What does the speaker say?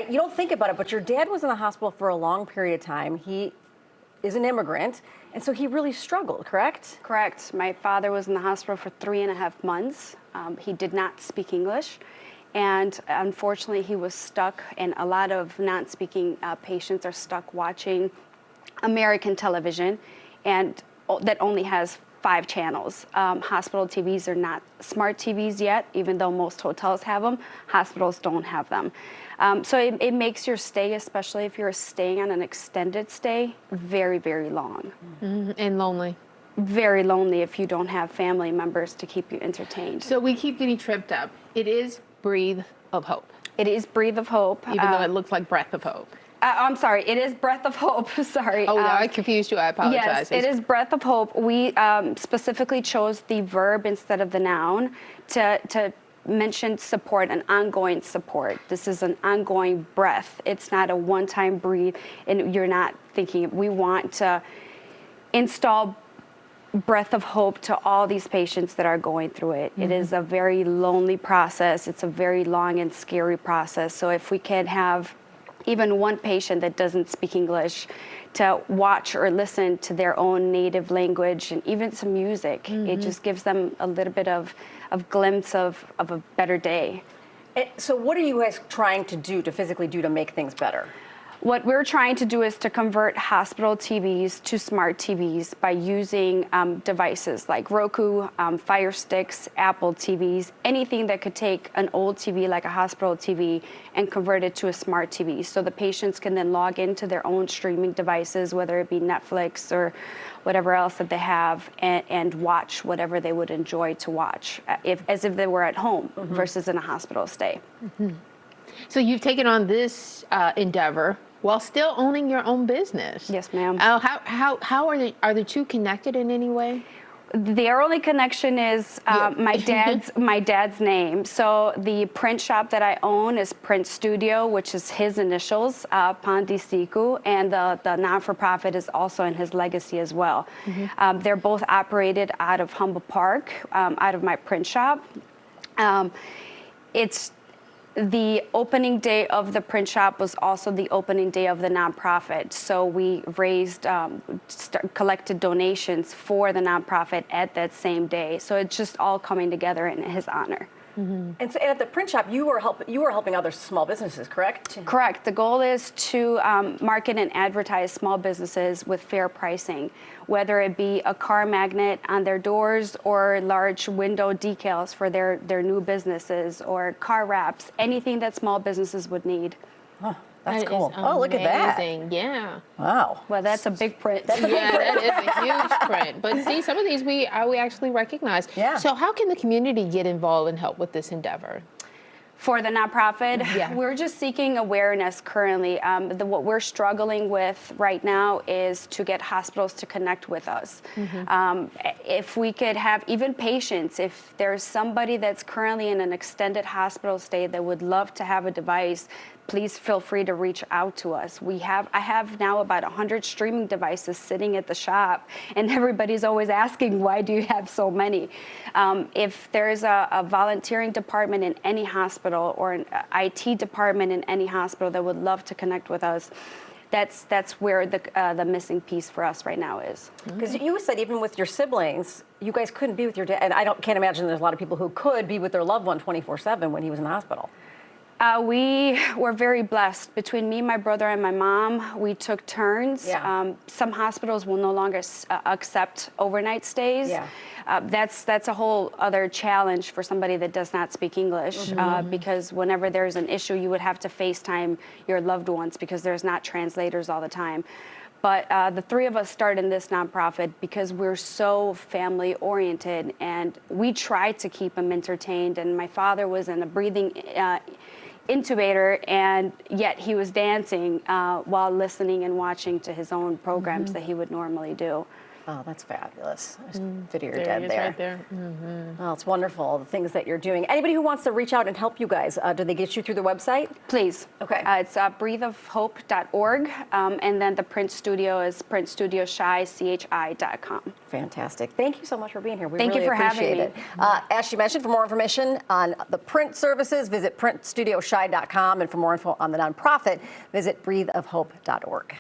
you don't think about it, but your dad was in the hospital for a long period of time. He is an immigrant, and so he really struggled, correct? Correct. My father was in the hospital for 3.5 months. He did not speak English, and unfortunately he was stuck, and a lot of non-speaking patients are stuck watching American television, and that only has 5 channels. Hospital TVs are not smart TVs yet, even though most hotels have them. Hospitals don't have them. So it makes your stay, especially if you're staying on an extended stay, very, very long. And lonely. Very lonely if you don't have family members to keep you entertained. So we keep getting tripped up. It is Breathe of Hope. It is Breathe of Hope. Even though it looks like Breath of Hope. I'm sorry, it is Breath of Hope, sorry. Oh, I confused you, I apologize. Yes, it is Breath of Hope. We specifically chose the verb instead of the noun to mention support, an ongoing support. This is an ongoing breath. It's not a one-time breathe, and you're not thinking. We want to install Breath of Hope to all these patients that are going through it. It is a very lonely process. It's a very long and scary process. So if we can have even one patient that doesn't speak English to watch or listen to their own native language and even some music, it just gives them a little bit of glimpse of a better day. So what are you guys trying to do, to physically do, to make things better? What we're trying to do is to convert hospital TVs to smart TVs by using devices like Roku, Fire Sticks, Apple TVs, anything that could take an old TV like a hospital TV and convert it to a smart TV. So the patients can then log into their own streaming devices, whether it be Netflix or whatever else that they have, and watch whatever they would enjoy to watch, as if they were at home versus in a hospital stay. So you've taken on this endeavor while still owning your own business. Yes, ma'am. How are the two connected in any way? Their only connection is my dad's name. So the print shop that I own is Print Studio, which is his initials, Jona Siko, and the non-for-profit is also in his legacy as well. They're both operated out of Humboldt Park, out of my print shop. It's the opening day of the print shop was also the opening day of the nonprofit. So we raised, collected donations for the nonprofit at that same day. So it's just all coming together in his honor. And so at the print shop, you were helping other small businesses, correct? Correct. The goal is to market and advertise small businesses with fair pricing, whether it be a car magnet on their doors or large window decals for their new businesses or car wraps, anything that small businesses would need. Huh, that's That cool. is Oh, look at that. amazing. Yeah. Wow. Well, that's a big print. Yeah, that is a huge print. But see, some of these we actually recognize. Yeah. So how can the community get involved and help with this endeavor? For the nonprofit, Yeah. we're just seeking awareness currently. What we're struggling with right now is to get hospitals to connect with us. If we could have even patients, if there's somebody that's currently in an extended hospital stay that would love to have a device, please feel free to reach out to us. I have now about 100 streaming devices sitting at the shop, and everybody's always asking, why do you have so many? If there's a volunteering department in any hospital or an IT department in any hospital that would love to connect with us, that's where the missing piece for us right now is. Because you said even with your siblings, you guys couldn't be with your dad, and can't imagine there's a lot of people who could be with their loved one 24/7 when he was in the hospital. We were very blessed. Between me, my brother, and my mom, we took turns. Yeah. Some hospitals will no longer accept overnight stays. Yeah. That's a whole other challenge for somebody that does not speak English, because whenever there's an issue, you would have to FaceTime your loved ones because there's not translators all the time. But the three of us started this nonprofit because we're so family oriented, and we tried to keep him entertained. And my father was in a breathing intubator, and yet he was dancing while listening and watching to his own programs that he would normally do. Oh, that's fabulous. There's a video of your There dad he is there. right there. Mm. Oh, it's wonderful, the things that you're doing. Anybody who wants to reach out and help you guys, do they get you through the website? Please. Okay. It's breatheofhope.org, and then the print studio is printstudioshy.com. Fantastic. Thank you so much for being here. We Thank you really for having appreciate me. it. As she mentioned, for more information on the print services, visit printstudioshy.com, and for more info on the nonprofit, visit breatheofhope.org.